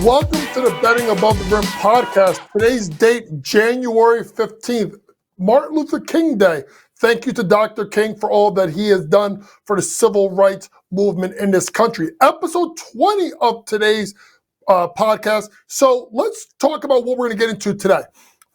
Welcome to the Betting Above the Rim podcast. Today's date, January 15th, Martin Luther King Day. Thank you to Dr. King for all that he has done for the civil rights movement in this country. Episode 20 of today's podcast. So let's talk about what we're going to get into today.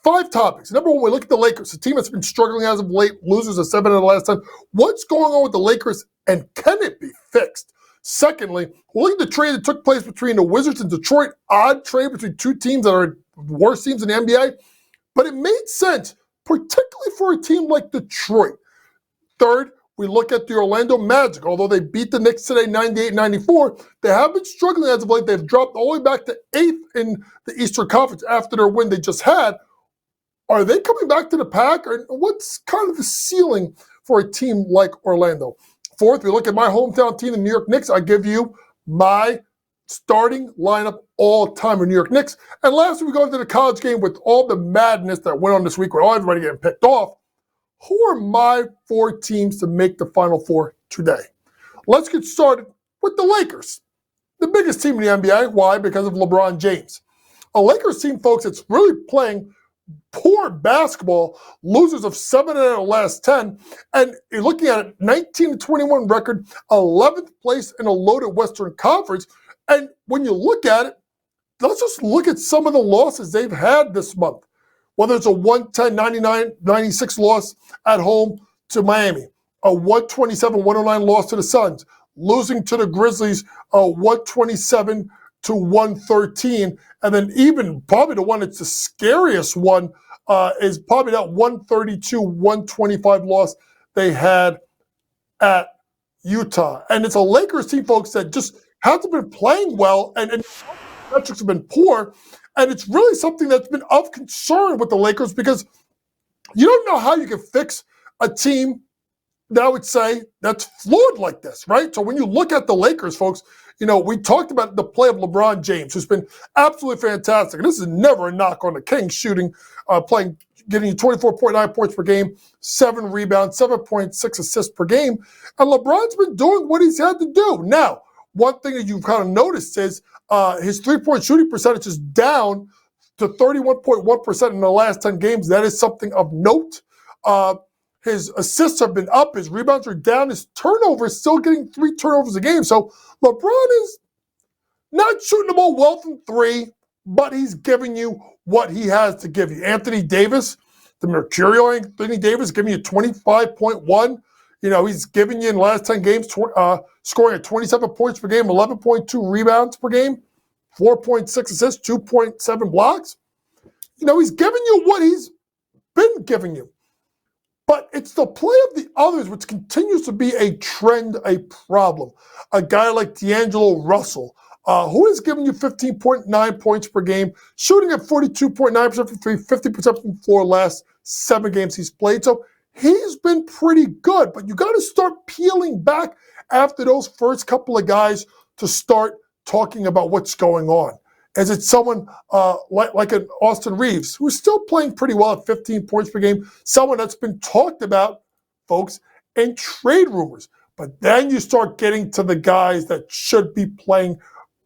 5 topics. Number one, we look at the Lakers, a team that's been struggling as of late, losers of 7 of the last 10. What's going on with the Lakers, and can it be fixed? Secondly, we'll look at the trade that took place between the Wizards and Detroit. Odd trade between two teams that are worst teams in the NBA, but it made sense, particularly for a team like Detroit. Third, we look at the Orlando Magic. Although they beat the Knicks today 98-94, they have been struggling as of late. They've dropped all the way back to 8th in the Eastern Conference after their win they just had. Are they coming back to the pack, or what's kind of the ceiling for a team like Orlando? Fourth, we look at my hometown team, the New York Knicks. I give you my starting lineup all time for New York Knicks. And lastly, we go into the college game with all the madness that went on this week with all everybody getting picked off. Who are my 4 teams to make the Final Four today? Let's get started with the Lakers, the biggest team in the NBA. Why? Because of LeBron James. A Lakers team, folks, it's really playing poor basketball, losers of 7 out of the last 10, and you're looking at a 19-21 record, 11th place in a loaded Western Conference. And when you look at it, let's just look at some of the losses they've had this month. Whether it's a 110-96 loss at home to Miami, a 127-109 loss to the Suns, losing to the Grizzlies, a 127-113, and then even probably the one that's the scariest one is probably that 132-125 loss they had at Utah. And it's a Lakers team, folks, that just hasn't been playing well, and metrics have been poor. And it's really something that's been of concern with the Lakers, because you don't know how you can fix a team that I would say that's flawed like this, right? So when you look at the Lakers, folks, you know, we talked about the play of LeBron James, who's been absolutely fantastic. And this is never a knock on the Kings shooting, playing, getting you 24.9 points per game, 7 rebounds, 7.6 assists per game. And LeBron's been doing what he's had to do. Now, one thing that you've kind of noticed is his three-point shooting percentage is down to 31.1% in the last 10 games. That is something of note. His assists have been up. His rebounds are down. His turnovers, still getting 3 turnovers a game. So LeBron is not shooting the ball well from 3, but he's giving you what he has to give you. Anthony Davis, the Mercurial Anthony Davis, giving you 25.1. You know, he's giving you in the last 10 games, scoring at 27 points per game, 11.2 rebounds per game, 4.6 assists, 2.7 blocks. You know, he's giving you what he's been giving you. But it's the play of the others which continues to be a trend, a problem. A guy like D'Angelo Russell, who is giving you 15.9 points per game, shooting at 42.9% from 3, 50% from the floor last 7 games he's played. So he's been pretty good, but you got to start peeling back after those first couple of guys to start talking about what's going on. Is it someone like an Austin Reeves, who's still playing pretty well at 15 points per game, someone that's been talked about, folks, in trade rumors? But then you start getting to the guys that should be playing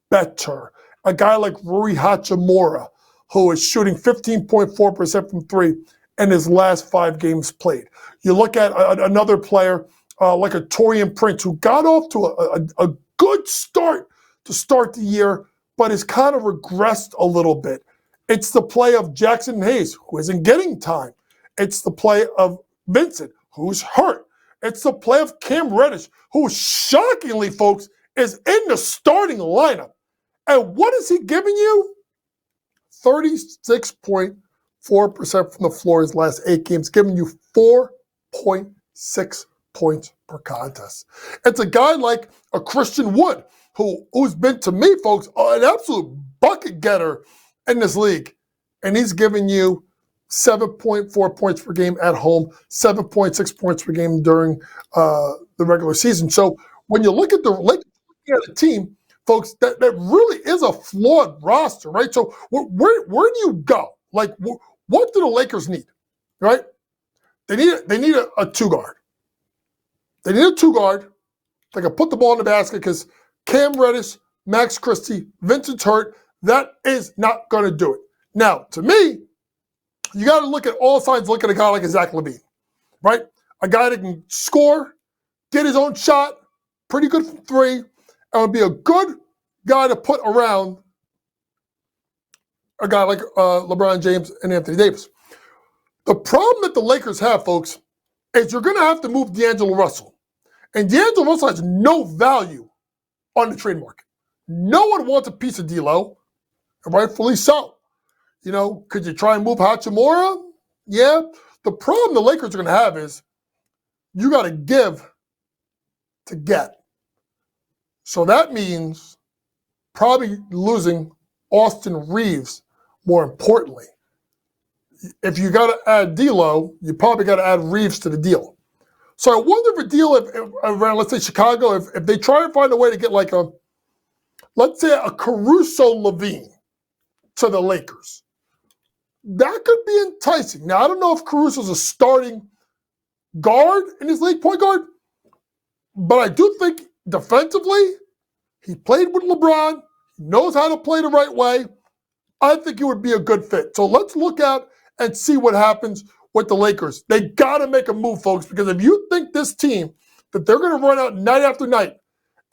better. A guy like Rui Hachimura, who is shooting 15.4% from 3 in his last 5 games played. You look at another player like a Taurean Prince, who got off to a good start to start the year, but has kind of regressed a little bit. It's the play of Jackson Hayes, who isn't getting time. It's the play of Vincent, who's hurt. It's the play of Cam Reddish, who shockingly, folks, is in the starting lineup. And what is he giving you? 36.4% from the floor his last 8 games, giving you 4.6 points per contest. It's a guy like a Christian Wood, who's been, to me, folks, an absolute bucket getter in this league. And he's giving you 7.4 points per game at home, 7.6 points per game during the regular season. So when you look at the team, folks, that really is a flawed roster, right? So where do you go? Like, what do the Lakers need, right? They need a 2-guard. They need a 2-guard that can put the ball in the basket, because Cam Reddish, Max Christie, Vincent hurt. That is not going to do it. Now, to me, you got to look at all sides, look at a guy like a Zach LaVine, right? A guy that can score, get his own shot, pretty good from three, and would be a good guy to put around a guy like LeBron James and Anthony Davis. The problem that the Lakers have, folks, is you're going to have to move D'Angelo Russell. And D'Angelo Russell has no value on the trade market. No one wants a piece of D'Lo, and rightfully so. You know, could you try and move Hachimura? Yeah. The problem the Lakers are going to have is you got to give to get. So that means probably losing Austin Reeves more importantly. If you got to add D'Lo, you probably got to add Reeves to the deal. So I wonder if a deal, if around, let's say, Chicago, if they try and find a way to get like a, let's say, a Caruso Levine to the Lakers. That could be enticing. Now, I don't know if Caruso's a starting guard in his league, point guard, but I do think defensively, he played with LeBron, he knows how to play the right way. I think it would be a good fit. So let's look out and see what happens with the Lakers. They got to make a move, folks, because if you think this team that they're going to run out night after night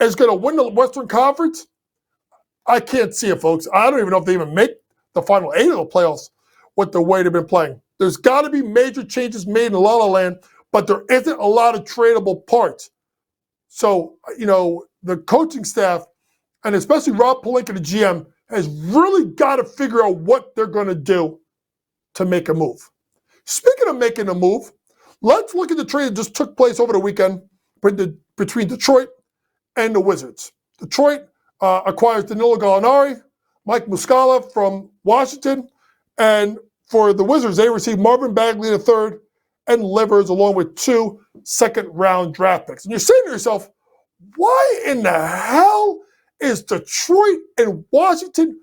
is going to win the Western Conference, I can't see it, folks. I don't even know if they even make the final 8 of the playoffs with the way they've been playing. There's got to be major changes made in La La Land, but there isn't a lot of tradable parts. So, you know, the coaching staff, and especially Rob Pelinka, the GM, has really got to figure out what they're going to do to make a move. Speaking of making a move, let's look at the trade that just took place over the weekend between Detroit and the Wizards. Detroit acquires Danilo Gallinari, Mike Muscala from Washington, and for the Wizards, they received Marvin Bagley III and Livers along with 2 second-round draft picks. And you're saying to yourself, why in the hell is Detroit and Washington?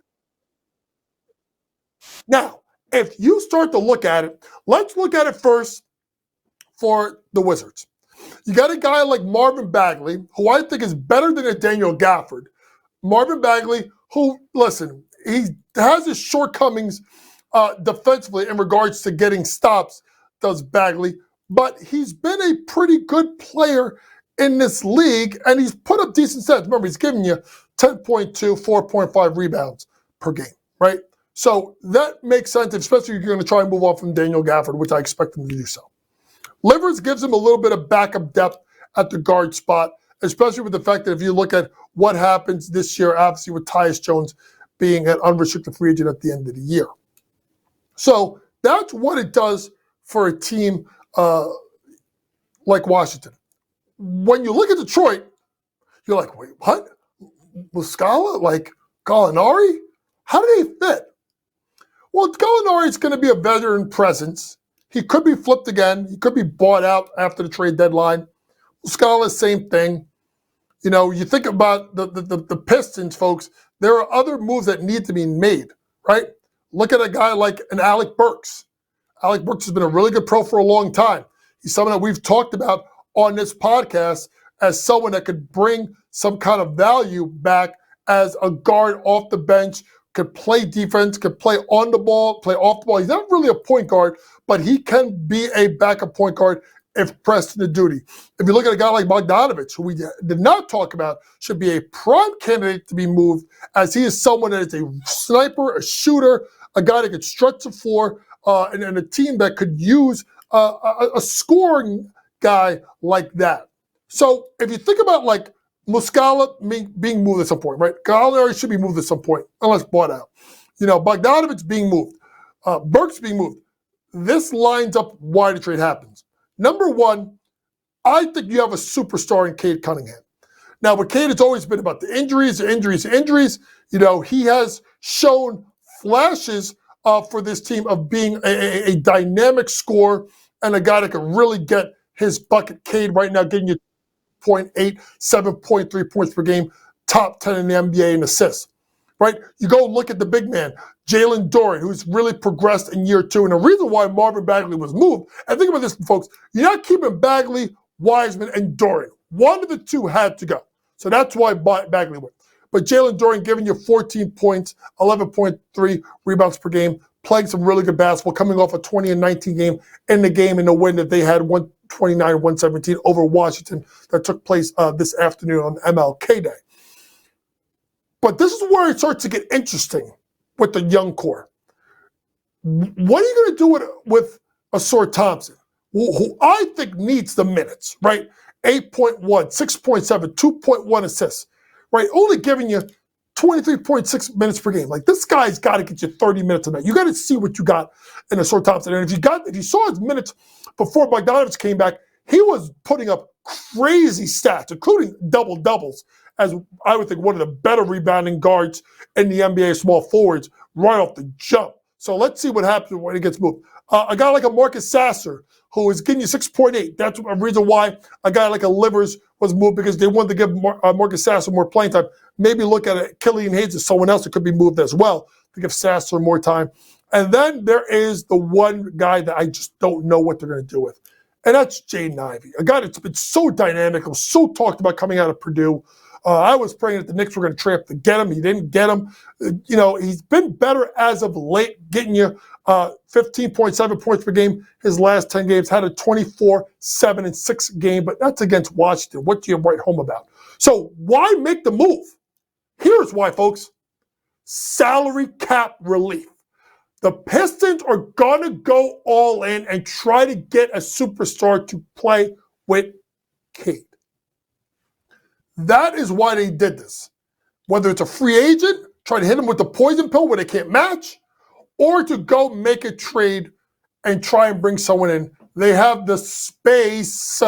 Now, if you start to look at it, let's look at it first for the Wizards. You got a guy like Marvin Bagley, who I think is better than a Daniel Gafford. Marvin Bagley, who, listen, he has his shortcomings defensively in regards to getting stops, does Bagley, but he's been a pretty good player in this league, and he's put up decent stats. Remember, he's giving you 10.2, 4.5 rebounds per game, right? So that makes sense, especially if you're going to try and move on from Daniel Gafford, which I expect him to do so. Livers gives him a little bit of backup depth at the guard spot, especially with the fact that if you look at what happens this year, obviously with Tyus Jones being an unrestricted free agent at the end of the year. So that's what it does for a team like Washington. When you look at Detroit, you're like, wait, what? Muscala? Like Gallinari? How do they fit? Well, Gallinari is going to be a veteran presence. He could be flipped again. He could be bought out after the trade deadline. Muscala, same thing. You know, you think about the Pistons, folks, there are other moves that need to be made, right? Look at a guy like an Alec Burks. Alec Burks has been a really good pro for a long time. He's someone that we've talked about on this podcast as someone that could bring some kind of value back as a guard off the bench, could play defense, could play on the ball, play off the ball. He's not really a point guard, but he can be a backup point guard if pressed into duty. If you look at a guy like Bogdanovich, who we did not talk about, should be a prime candidate to be moved, as he is someone that is a sniper, a shooter, a guy that could stretch the floor, and a team that could use a scoring guy like that. So if you think about like Muscala being moved at some point, right? Gallinari should be moved at some point, unless bought out. You know, Bogdanovich being moved, Burks being moved. This lines up why the trade happens. Number one, I think you have a superstar in Cade Cunningham. Now, with Cade, it's always been about the injuries. You know, he has shown flashes for this team of being a dynamic scorer and a guy that can really get his bucket. Cade right now getting you 0.8, 7.3 points per game, top 10 in the NBA in assists, right? You go look at the big man, Jalen Duren, who's really progressed in year 2. And the reason why Marvin Bagley was moved, and think about this, folks, you're not keeping Bagley, Wiseman, and Duren. One of the two had to go. So that's why Bagley went. But Jalen Duren giving you 14 points, 11.3 rebounds per game, playing some really good basketball, coming off a 20 and 19 game in the game in the win that they had 129-117 over Washington that took place this afternoon on MLK Day. But this is where it starts to get interesting with the young core. What are you going to do with Ausar Thompson, who I think needs the minutes, right? 8.1, 6.7, 2.1 assists, right? Only giving you 23.6 minutes per game. Like, this guy's got to get you 30 minutes a night. You got to see what you got in Ausar Thompson. And if you saw his minutes before Bogdanovich came back, he was putting up crazy stats, including double-doubles, as I would think one of the better rebounding guards in the NBA, small forwards, right off the jump. So let's see what happens when he gets moved. A guy like a Marcus Sasser, who is getting you 6.8. That's a reason why a guy like a Livers was moved, because they wanted to give Marcus Sasser more playing time. Maybe look at it, Killian Hayes as someone else that could be moved as well to give Sasser more time. And then there is the one guy that I just don't know what they're going to do with, and that's Jaden Ivey, a guy that's been so dynamic, was so talked about coming out of Purdue. I was praying that the Knicks were going to trap to get him. He didn't get him. He's been better as of late, getting you 15.7 points per game. His last 10 games had a 24, 7, and 6 game, but that's against Washington. What do you write home about? So why make the move? Here's why, folks. Salary cap relief. The Pistons are going to go all in and try to get a superstar to play with Cade. That is why they did this. Whether it's a free agent, try to hit him with the poison pill where they can't match, or to go make a trade and try and bring someone in. They have the space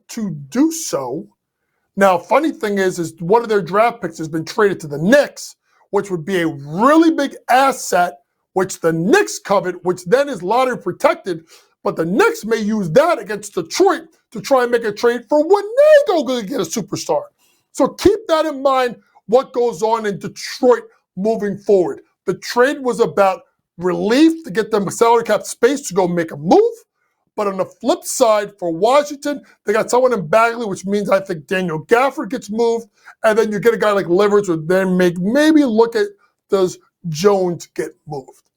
to do so. Now, funny thing is one of their draft picks has been traded to the Knicks, which would be a really big asset, which the Knicks covet, which then is lottery protected. But the Knicks may use that against Detroit to try and make a trade for when they go get a superstar. So keep that in mind, what goes on in Detroit moving forward. The trade was about relief to get them salary cap space to go make a move. But on the flip side, for Washington, they got someone in Bagley, which means I think Daniel Gafford gets moved. And then you get a guy like Livers, who then maybe look at, does Jones get moved?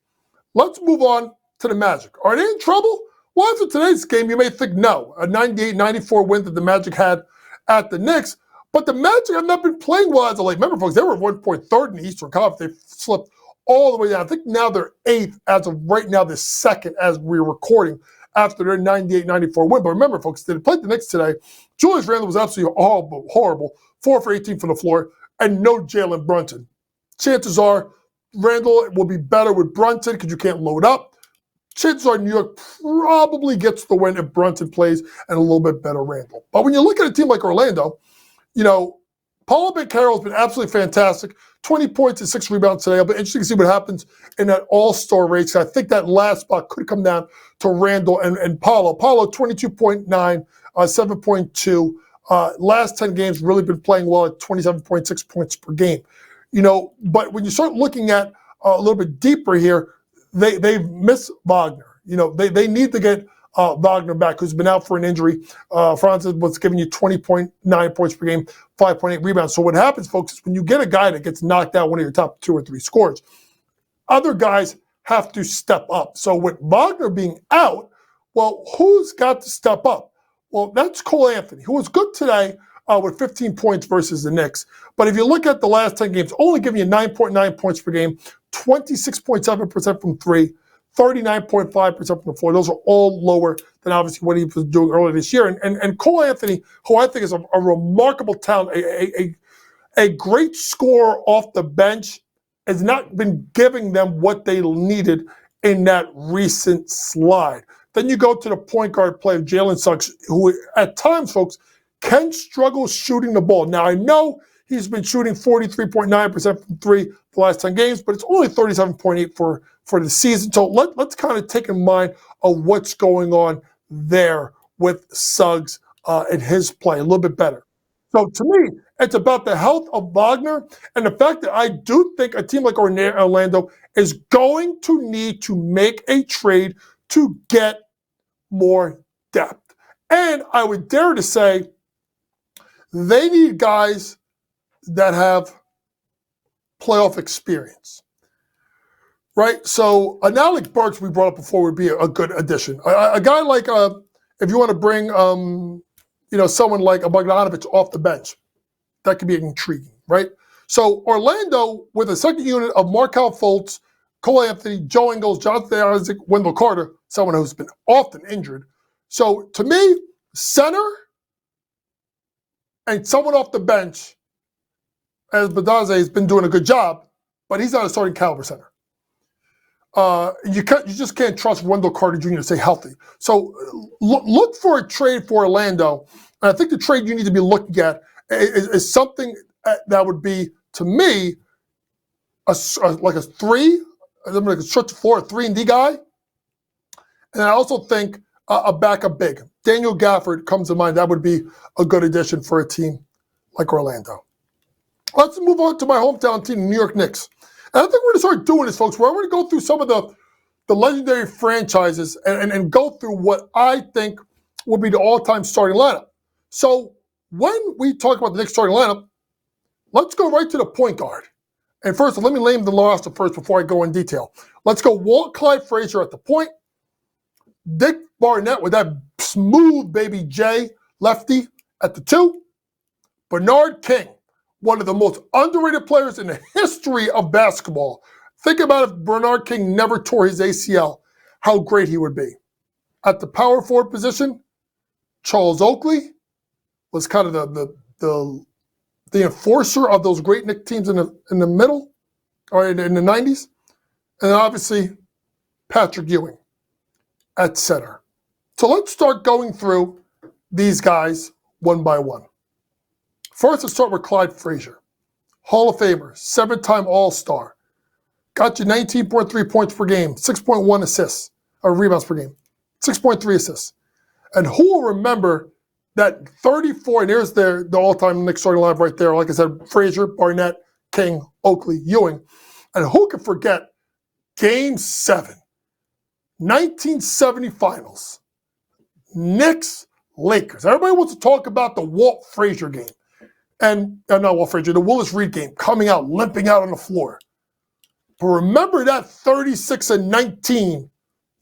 Let's move on to the Magic. Are they in trouble? Well, after today's game, you may think no. A 98-94 win that the Magic had at the Knicks. But the Magic have not been playing well as of late. Remember, folks, they were 1.3 in the Eastern Conference. They slipped all the way down. I think now they're 8th as of right now, they're 2nd as we're recording after their 98-94 win. But remember, folks, they played the Knicks today. Julius Randle was absolutely horrible. 4 for 18 from the floor, and no Jalen Brunson. Chances are Randle will be better with Brunson because you can't load up. Chances are New York probably gets the win if Brunson plays and a little bit better Randle. But when you look at a team like Orlando, Paolo Banchero has been absolutely fantastic. 20 points and 6 rebounds today. It'll be interesting to see what happens in that all-star race. I think that last spot could come down to Randle and Paolo. Paolo, 22.9, 7.2. Last 10 games, really been playing well at 27.6 points per game. But when you start looking at a little bit deeper here, they've missed Wagner. They need to get Wagner back, who's been out for an injury. Francis was giving you 20.9 points per game, 5.8 rebounds. So what happens, folks, is when you get a guy that gets knocked out, one of your top 2 or 3 scorers, other guys have to step up. So with Wagner being out, well, who's got to step up? Well, that's Cole Anthony, who was good today with 15 points versus the Knicks. But if you look at the last 10 games, only giving you 9.9 points per game, 26.7% from 3, 39.5% from the floor. Those are all lower than obviously what he was doing earlier this year. And Cole Anthony, who I think is a remarkable talent, a great scorer off the bench, has not been giving them what they needed in that recent slide. Then you go to the point guard play of Jalen Suggs, who at times, folks, can struggle shooting the ball. Now, I know he's been shooting 43.9% from 3 the last 10 games, but it's only 37.8 for the season. So let's kind of take in mind of what's going on there with Suggs and his play a little bit better. So to me, it's about the health of Wagner and the fact that I do think a team like Orlando is going to need to make a trade to get more depth. And I would dare to say they need guys that have playoff experience, right? So Alec Burks we brought up before would be a good addition. A guy like if you want to bring someone like a Bogdanovich off the bench, that could be intriguing, right? So Orlando with a second unit of Markelle Fultz, Cole Anthony, Joe Ingles, Jonathan Isaac, Wendell Carter, someone who's been often injured. So to me, center and someone off the bench, as Badaze has been doing a good job, but he's not a starting caliber center. You just can't trust Wendell Carter Jr. to stay healthy. So look for a trade for Orlando. And I think the trade you need to be looking at is something that would be, to me, like a three, like a stretch floor, a 3-and-D guy. And I also think a backup big. Daniel Gafford comes to mind. That would be a good addition for a team like Orlando. Let's move on to my hometown team, the New York Knicks. And I think we're going to start doing this, folks, where I'm going to go through some of the legendary franchises and go through what I think will be the all-time starting lineup. So when we talk about the Knicks starting lineup, let's go right to the point guard. And first, let me name the roster first before I go in detail. Let's go Walt Clyde Frazier at the point. Dick Barnett with that smooth baby J lefty at the 2. Bernard King, one of the most underrated players in the history of basketball. Think about if Bernard King never tore his ACL, how great he would be. At the power forward position, Charles Oakley was kind of the enforcer of those great Knicks teams in the middle, or in the 90s. And obviously, Patrick Ewing at center. So let's start going through these guys one by one. First, let's start with Clyde Frazier. Hall of Famer, 7-time All-Star. Got you 19.3 points per game, 6.1 assists, or rebounds per game, 6.3 assists. And who will remember that 34, and here's the all-time Knicks starting lineup right there. Like I said, Frazier, Barnett, King, Oakley, Ewing. And who can forget Game 7, 1970 Finals, Knicks, Lakers. Everybody wants to talk about the Walt Frazier game. And not Walt Frazier, the Willis Reed game, coming out, limping out on the floor. But remember that 36-19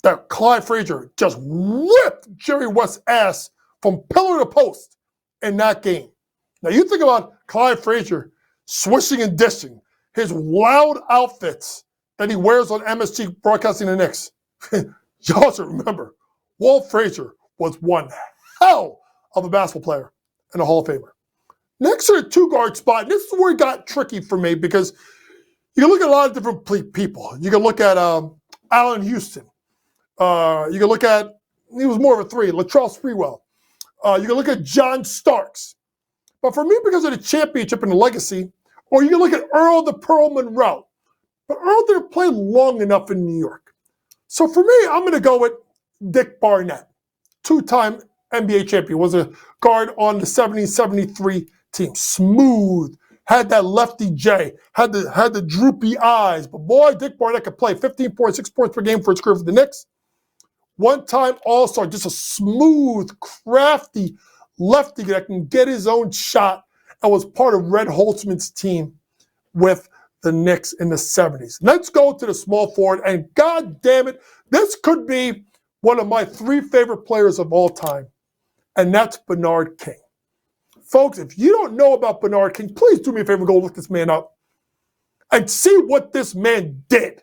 that Clyde Frazier just whipped Jerry West's ass from pillar to post in that game. Now you think about Clyde Frazier swishing and dishing, his loud outfits that he wears on MSG broadcasting the Knicks. You also remember, Walt Frazier was one hell of a basketball player and a Hall of Famer. Next to the 2-guard spot, this is where it got tricky for me because you can look at a lot of different people. You can look at Allen Houston. You can look at, he was more of a 3, Latrell Sprewell. You can look at John Starks. But for me, because of the championship and the legacy, or you can look at Earl the Pearl Monroe. But Earl didn't play long enough in New York. So for me, I'm going to go with Dick Barnett, 2-time NBA champion, was a guard on the 70-73 team. Smooth, had that lefty J, had the droopy eyes. But boy, Dick Barnett could play 15.6 points per game for his career for the Knicks. 1-time All-Star, just a smooth, crafty lefty that can get his own shot and was part of Red Holtzman's team with the Knicks in the 70s. Let's go to the small forward, and God damn it, this could be one of my 3 favorite players of all time, and that's Bernard King. Folks, if you don't know about Bernard King, please do me a favor and go look this man up and see what this man did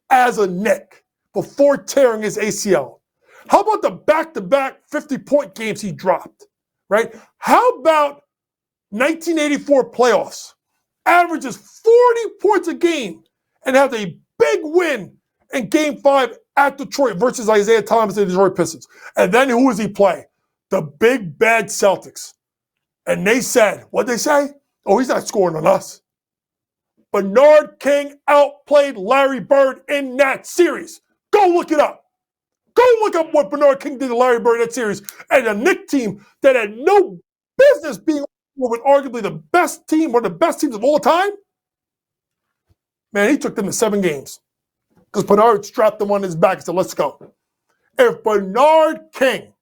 as a Knick before tearing his ACL. How about the back-to-back 50-point games he dropped, right? How about 1984 playoffs? Averages 40 points a game and has a big win in Game 5 at Detroit versus Isaiah Thomas and the Detroit Pistons. And then who does he play? The big bad Celtics. And they said, what'd they say? Oh, he's not scoring on us. Bernard King outplayed Larry Bird in that series. Go look it up. Go look up what Bernard King did to Larry Bird in that series. And a Knicks team that had no business being with arguably the best team, one of the best teams of all time. Man, he took them to 7 games. Because Bernard strapped them on his back and said, let's go. If Bernard King,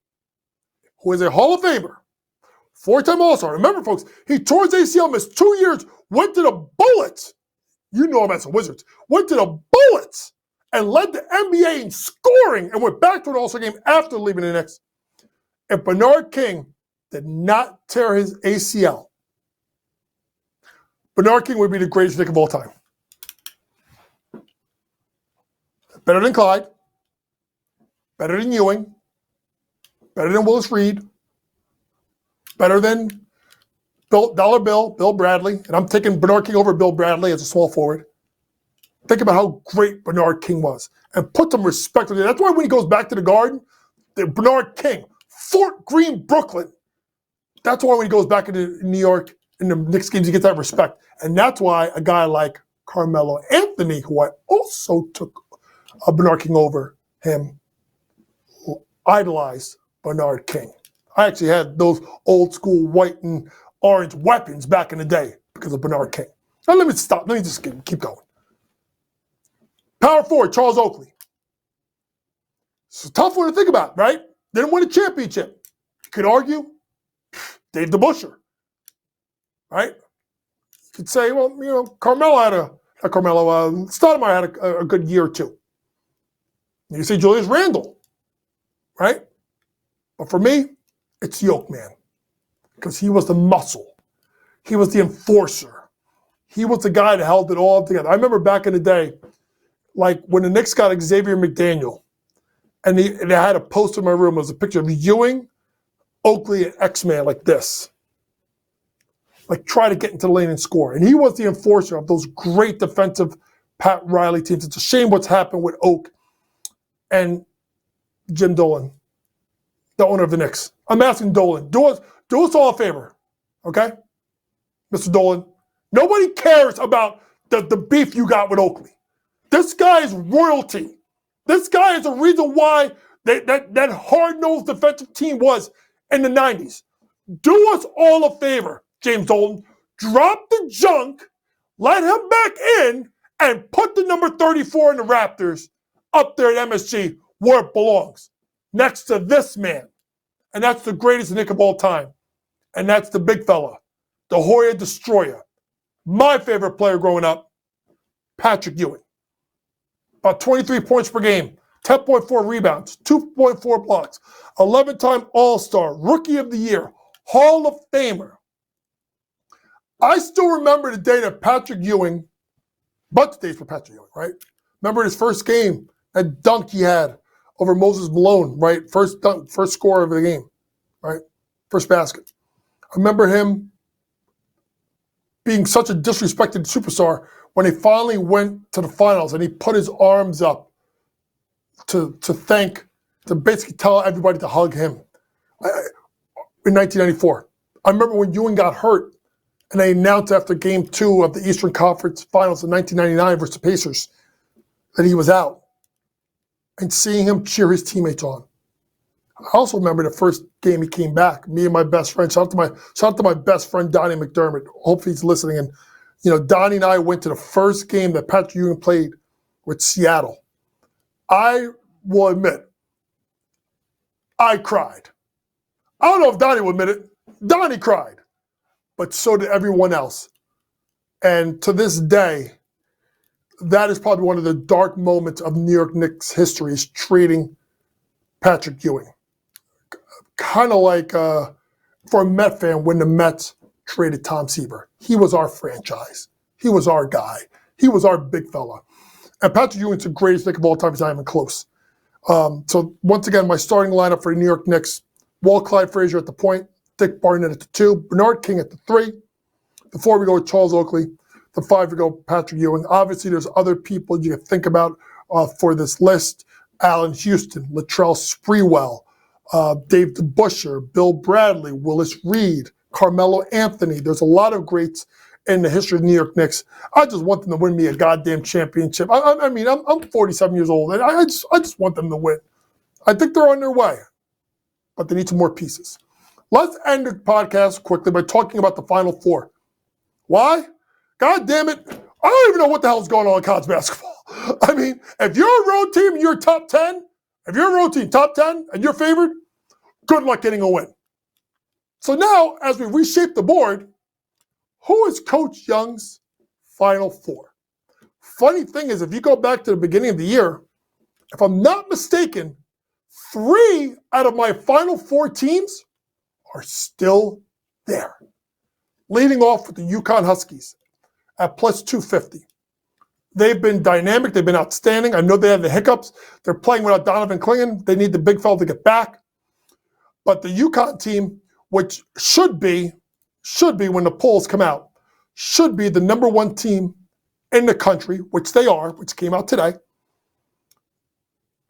who is a Hall of Famer, 4-time All-Star, remember folks, he tore his ACL, missed 2 years, went to the Bullets, You know him as the Wizards. Went to the Bullets and led the NBA in scoring and went back to an All-Star game after leaving the Knicks. If Bernard King did not tear his ACL, Bernard King would be the greatest Knick of all time. Better than Clyde, better than Ewing, better than Willis Reed, better than Dollar Bill, Bill Bradley, and I'm taking Bernard King over Bill Bradley as a small forward. Think about how great Bernard King was and put some respect on it. That's why when he goes back to the Garden, Bernard King, Fort Greene, Brooklyn. That's why when he goes back into New York in the Knicks games, he gets that respect. And that's why a guy like Carmelo Anthony, who I also took Bernard King over him, idolized Bernard King. I actually had those old school white and orange weapons back in the day because of Bernard King. Now let me stop. Let me just keep going. Power forward, Charles Oakley. It's a tough one to think about, right? Didn't win a championship. You could argue Dave DeBusschere, right? You could say, well, Stoudemire had a good year or two. You could say Julius Randle, right? But for me, it's Yoke Man because he was the muscle. He was the enforcer. He was the guy that held it all together. I remember back in the day, like when the Knicks got Xavier McDaniel, and they had a poster in my room. It was a picture of Ewing, Oakley, and X-Man like this. Like try to get into the lane and score. And he was the enforcer of those great defensive Pat Riley teams. It's a shame what's happened with Oak and Jim Dolan, the owner of the Knicks. I'm asking Dolan, do us all a favor, okay? Mr. Dolan, nobody cares about the beef you got with Oakley. This guy is royalty. This guy is the reason why that hard-nosed defensive team was in the 90s. Do us all a favor, James Dolan. Drop the junk, let him back in, and put the number 34 in the Raptors up there at MSG where it belongs, next to this man. And that's the greatest Knick of all time. And that's the big fella, the Hoya Destroyer. My favorite player growing up, Patrick Ewing. About 23 points per game, 10.4 rebounds, 2.4 blocks, 11-time All-Star, Rookie of the Year, Hall of Famer. I still remember the day that Patrick Ewing, bunch of days for Patrick Ewing, right? Remember his first game, that dunk he had over Moses Malone, right? First dunk, first score of the game, right? First basket. I remember him being such a disrespected superstar when he finally went to the finals and he put his arms up to basically tell everybody to hug him in 1994. I remember when Ewing got hurt and they announced after game 2 of the Eastern Conference Finals in 1999 versus the Pacers that he was out and seeing him cheer his teammates on. I also remember the first game he came back, me and my best friend, shout out to my best friend, Donnie McDermott. Hopefully he's listening. And, Donnie and I went to the first game that Patrick Ewing played with Seattle. I will admit, I cried. I don't know if Donnie will admit it. Donnie cried. But so did everyone else. And to this day, that is probably one of the dark moments of New York Knicks history is trading Patrick Ewing. Kind of like for a Met fan when the Mets traded Tom Seaver. He was our franchise. He was our guy. He was our big fella. And Patrick Ewing's the greatest Knick of all time. He's not even close. So once again, my starting lineup for the New York Knicks, Walt Clyde Frazier at the point, Dick Barnett at the 2, Bernard King at the 3. The 4 we go with Charles Oakley. The 5 we go Patrick Ewing. Obviously, there's other people you can think about for this list. Allen Houston, Latrell Sprewell, Dave DeBusschere, Bill Bradley, Willis Reed, Carmelo Anthony. There's a lot of greats in the history of the New York Knicks. I just want them to win me a goddamn championship. I'm 47 years old, and I just want them to win. I think they're on their way, but they need some more pieces. Let's end the podcast quickly by talking about the Final Four. Why? God damn it. I don't even know what the hell's going on in college basketball. I mean, if you're a road team and you're top 10, if you're a road team top 10 and you're favored, good luck getting a win. So now, as we reshape the board, who is Coach Young's Final Four? Funny thing is, if you go back to the beginning of the year, if I'm not mistaken, 3 out of my final 4 teams are still there. Leading off with the UConn Huskies at plus 250. They've been dynamic. They've been outstanding. I know they have the hiccups. They're playing without Donovan Clingan. They need the big fella to get back. But the UConn team, which should be when the polls come out, should be the number 1 team in the country, which they are, which came out today.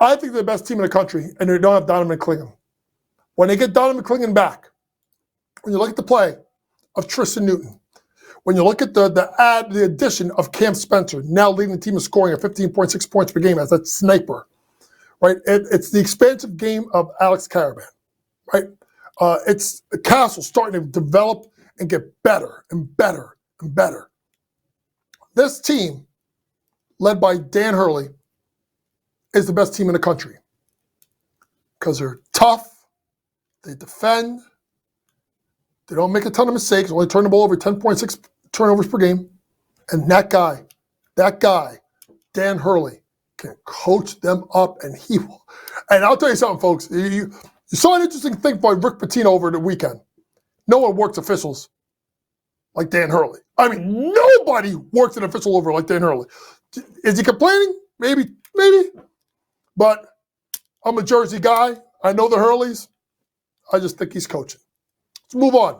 I think they're the best team in the country, and they don't have Donovan Clingan. When they get Donovan Clingan back, when you look at the play of Tristan Newton, when you look at the addition of Cam Spencer, now leading the team in scoring at 15.6 points per game as that sniper, right? It's the expansive game of Alex Caravan, right? It's the Castle starting to develop and get better and better and better. This team, led by Dan Hurley, is the best team in the country because they're tough, they defend, they don't make a ton of mistakes, only turn the ball over 10.6 turnovers per game, and that guy, Dan Hurley, can coach them up, and he will. And I'll tell you something, folks. You saw an interesting thing by Rick Pitino over the weekend. No one works officials like Dan Hurley. I mean, nobody works an official over like Dan Hurley. Is he complaining? Maybe. But I'm a Jersey guy. I know the Hurleys. I just think he's coaching. Let's move on.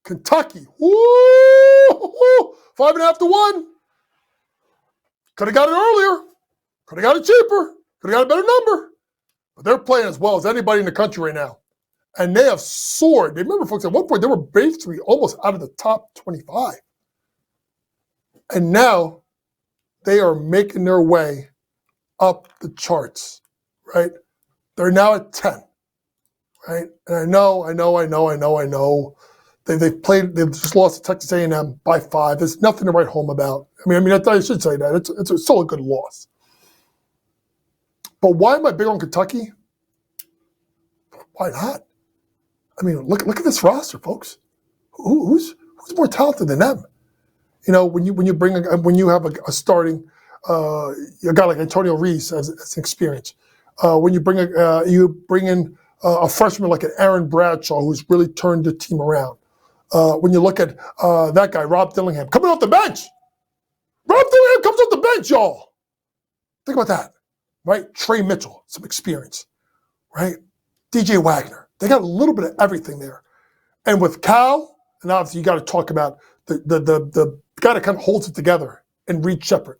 Kentucky. Woo! 5.5 to 1. Could have got it earlier. Could have got it cheaper. Could have got a better number. But they're playing as well as anybody in the country right now. And they have soared. Remember, folks, at one point they were basically almost out of the top 25. And now they are making their way up the charts, right? They're now at 10, right? And I know. They've just lost to Texas A&M by 5. There's nothing to write home about. I mean, I should say that. It's still a good loss. But why am I big on Kentucky? Why not? I mean, look at this roster, folks. Who's more talented than them? You know, when you have a starting a guy like Antonio Reese as an experience. When you bring in a freshman like an Aaron Bradshaw who's really turned the team around. When you look at that guy, Rob Dillingham, coming off the bench. Rob Dillingham comes off the bench, y'all. Think about that, right? Trey Mitchell, some experience, right? DJ Wagner. They got a little bit of everything there. And with Cal, and obviously you got to talk about the guy that kind of holds it together, and Reed Shepherd.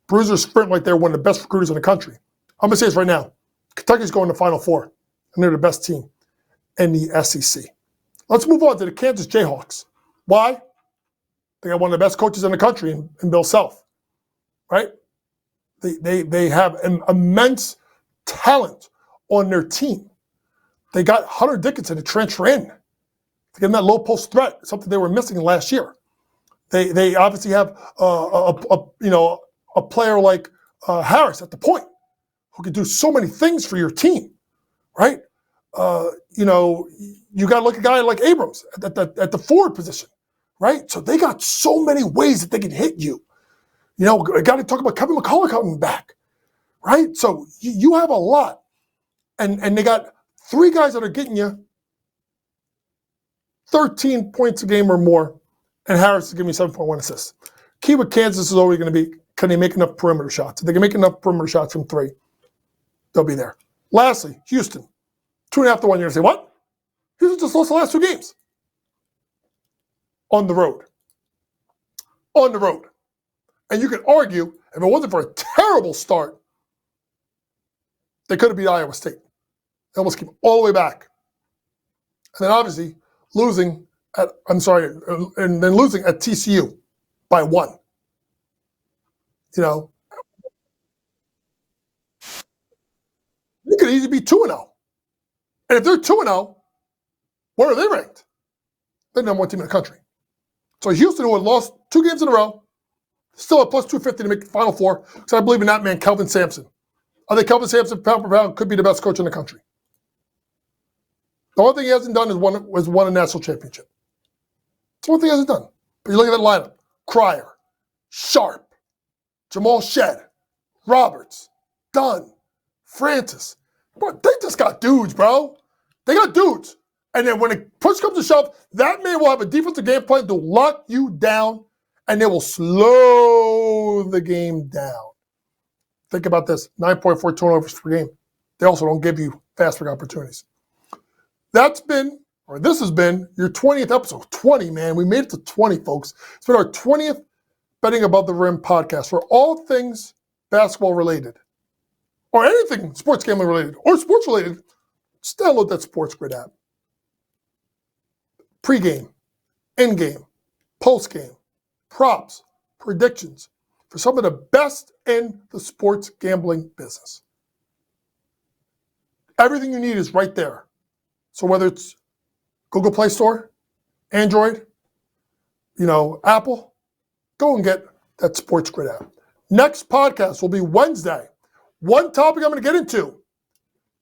Bruiser Sprint like they're one of the best recruiters in the country. I'm going to say this right now. Kentucky's going to Final Four, and they're the best team in the SEC. Let's move on to the Kansas Jayhawks. Why? They got one of the best coaches in the country in Bill Self, right? They have an immense talent on their team. They got Hunter Dickinson to transfer in to give them that low post threat, something they were missing last year. They obviously have a player like Harris at the point who can do so many things for your team, right? You got to look at a guy like Abrams at the forward position, right? So they got so many ways that they can hit you. You know, I got to talk about Kevin McCullough coming back, right? So you have a lot. And they got 3 guys that are getting you 13 points a game or more, and Harris is giving me 7.1 assists. Key with Kansas is always going to be, can they make enough perimeter shots? If they can make enough perimeter shots from 3, they'll be there. Lastly, Houston, 2.5 to 1. You're going to say, what? Houston just lost the last 2 games. On the road. And you could argue, if it wasn't for a terrible start, they could have beat Iowa State. They almost came all the way back. And then obviously losing at TCU by 1. You know, they could easily be 2-0. And if they're 2-0, where are they ranked? They're the number 1 team in the country. So Houston, who had lost 2 games in a row, still at plus 250 to make the Final Four, because I believe in that man, Kelvin Sampson. I think Kelvin Sampson, pound for pound, could be the best coach in the country. The only thing he hasn't done is won a national championship. It's one thing he hasn't done. But you look at that lineup: Cryer, Sharp, Jamal Shed, Roberts, Dunn, Francis. Bro, they just got dudes, bro. They got dudes. And then when it push comes to shove, that man will have a defensive game plan to lock you down, and they will slow the game down. Think about this, 9.4 turnovers per game. They also don't give you fast break opportunities. This has been your 20th episode. 20, man. We made it to 20, folks. It's been our 20th Betting Above the Rim podcast for all things basketball related, or anything sports gambling related, or sports related. Just download that Sports Grid app. Pre-game, in-game, post-game, props, predictions for some of the best in the sports gambling business. Everything you need is right there. So whether it's Google Play Store, Android, Apple, go and get that Sports Grid app. Next podcast will be Wednesday. One topic I'm going to get into: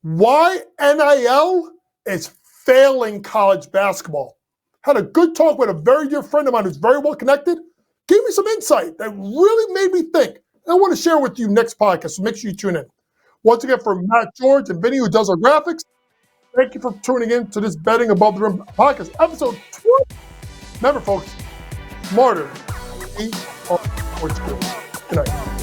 why NIL is failing college basketball. Had a good talk with a very dear friend of mine who's very well connected. Gave me some insight that really made me think. And I want to share with you next podcast, so make sure you tune in. Once again, for Matt George and Vinny, who does our graphics, thank you for tuning in to this Betting Above the Rim podcast, episode 20. Remember, folks, smarter. Eat on Sports Grid. Good night.